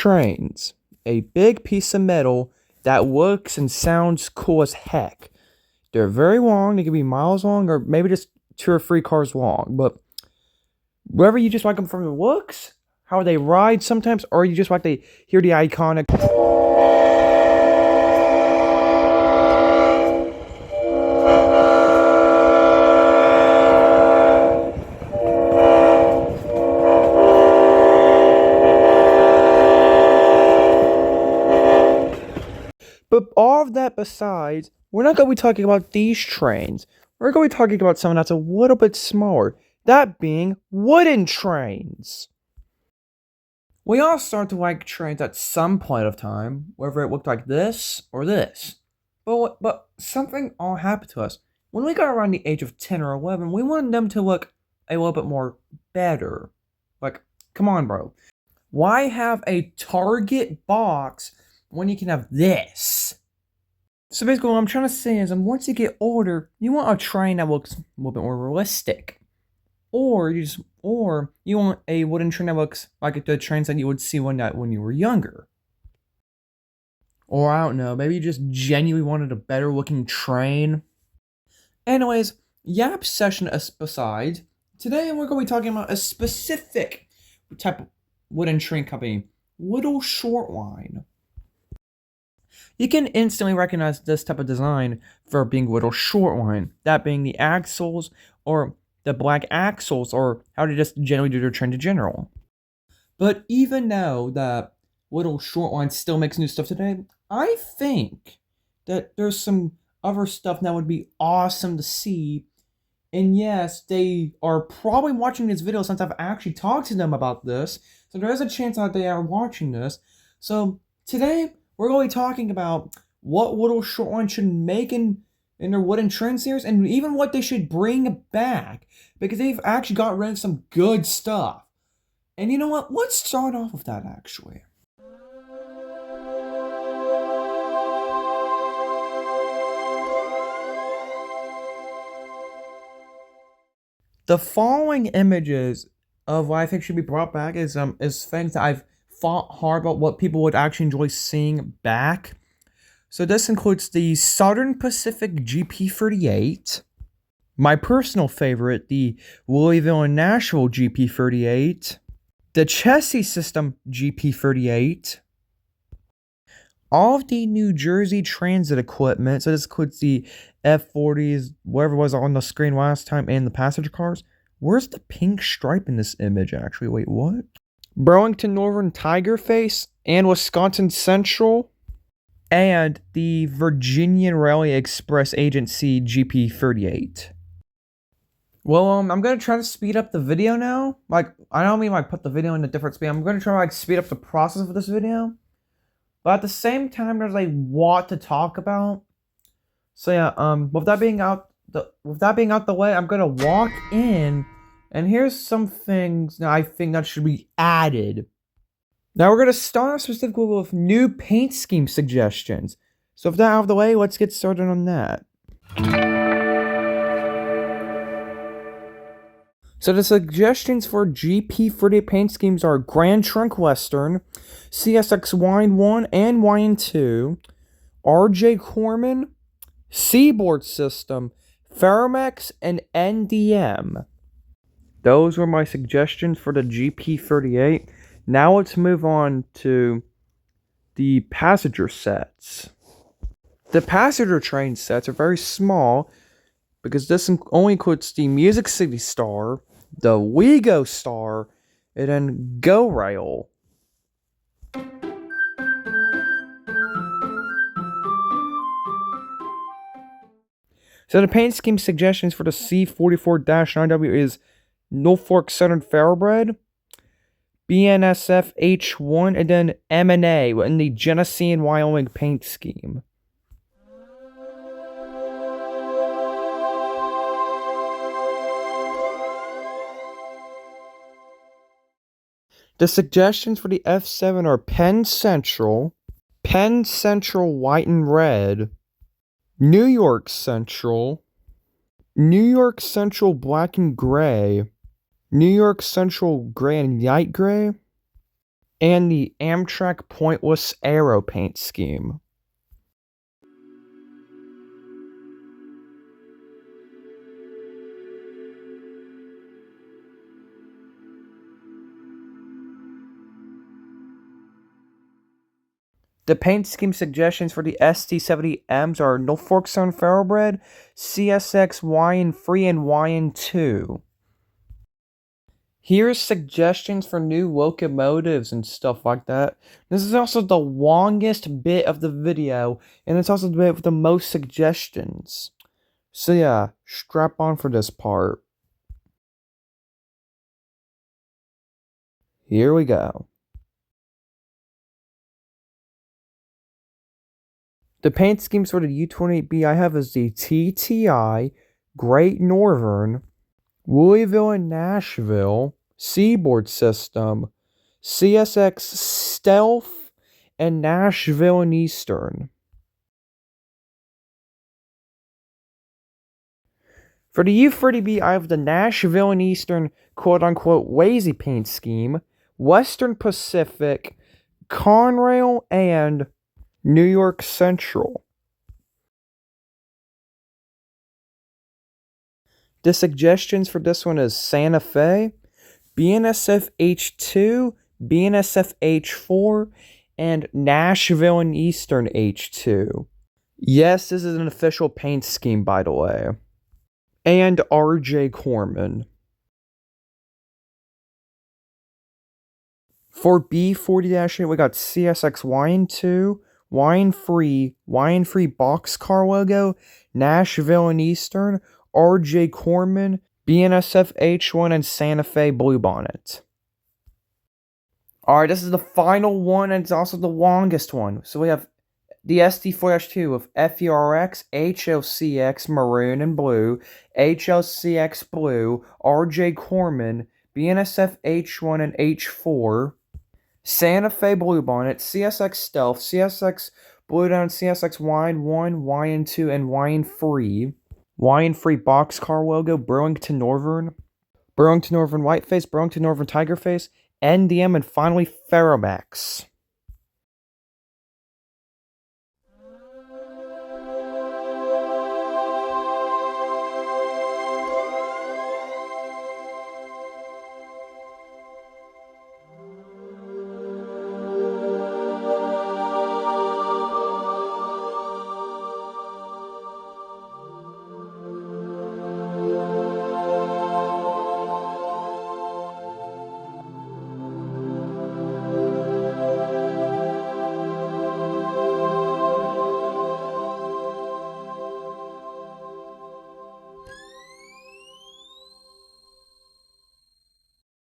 trains. A big piece of metal that looks and sounds cool as heck. They're very long. They can be miles long or maybe just 2 or 3 cars long. But whether you just like them from the looks, how they ride sometimes, or you just like to hear the iconic... But all of that besides, we're not going to be talking about these trains. We're going to be talking about something that's a little bit smaller. That being wooden trains. We all start to like trains at some point of time, whether it looked like this or this. But something all happened to us. When we got around the age of 10 or 11, we wanted them to look a little bit more better. Like, come on, bro. Why have a Target box when you can have this? So basically what I'm trying to say is, once you get older, you want a train that looks a little bit more realistic. Or you want a wooden train that looks like the trains that you would see when you were younger. Or I don't know, maybe you just genuinely wanted a better looking train. Anyways, Yap session aside, today we're going to be talking about a specific type of wooden train company, Whittle Shortline. You can instantly recognize this type of design for being Whittle Shortline, that being the axles or the black axles, or how they just generally do their train in general. But even though that Whittle Shortline still makes new stuff today, I think that there's some other stuff that would be awesome to see. And yes, they are probably watching this video since I've actually talked to them about this. So there is a chance that they are watching this. So today, we're going to be talking about what Whittle Shortline should make in their wooden train series, and even what they should bring back, because they've actually got rid of some good stuff. And you know what? Let's start off with that, actually. The following images of what I think should be brought back is things that I've thought hard about what people would actually enjoy seeing back. So this includes the Southern Pacific GP38, my personal favorite, the Louisville and Nashville GP38, the Chessie System GP38, all of the New Jersey Transit equipment, so this includes the F40s, whatever was on the screen last time, and the passenger cars. Where's the pink stripe in this image, actually? Wait, what? Burlington Northern Tiger Face and Wisconsin Central, and the Virginia Railway Express Agency GP38. Well, I'm gonna try to speed up the video now. Like, I don't mean put the video in a different speed. I'm gonna try to speed up the process of this video. But at the same time, there's a lot to talk about. So yeah, with that being out the way, I'm gonna walk in. And here's some things that I think that should be added. Now we're going to start off specifically with new paint scheme suggestions. So with that out of the way, let's get started on that. So the suggestions for GP38 paint schemes are Grand Trunk Western, CSX Line 1 and Line 2, RJ Corman, Seaboard System, Ferromex, and NDM. Those were my suggestions for the GP38. Now let's move on to the passenger sets. The passenger train sets are very small because this only includes the Music City Star, the WeGo Star, and then Go Rail. So the paint scheme suggestions for the C44-9W is Norfolk Southern Thoroughbred, BNSF H1, and then M&A in the Genesee and Wyoming paint scheme. The suggestions for the F7 are Penn Central White and Red, New York Central Black and Gray, New York Central Gray and Light Gray, and the Amtrak Pointless Aero paint scheme. The paint scheme suggestions for the ST70Ms are Norfolk Southern Thoroughbred, CSX YN3, and YN2. Here's suggestions for new locomotives and stuff like that. This is also the longest bit of the video, and it's also the bit with the most suggestions. So yeah, strap on for this part. Here we go. The paint schemes for the U28B I have is the TTI, Great Northern, Louisville and Nashville, Seaboard System, CSX Stealth, and Nashville and Eastern. For the U30B, I have the Nashville and Eastern quote-unquote lazy paint scheme, Western Pacific, Conrail, and New York Central. The suggestions for this one is Santa Fe, BNSF H2, BNSF H4, and Nashville and Eastern H2. Yes, this is an official paint scheme, by the way. And RJ Corman. For B40-8, we got CSX YN2, YN3, YN3 boxcar logo, Nashville and Eastern, RJ Corman, BNSF H1, and Santa Fe Bluebonnet. Alright, this is the final one, and it's also the longest one. So we have the SD4-2 of FERX, HLCX Maroon and Blue, HLCX Blue, RJ Corman, BNSF H1 and H4, Santa Fe Bluebonnet, CSX Stealth, CSX Blue Down, CSX YN1, YN2, and YN3. YN3 boxcar logo, Burlington Northern Whiteface, Burlington Northern Tigerface, NDM, and finally Ferromax.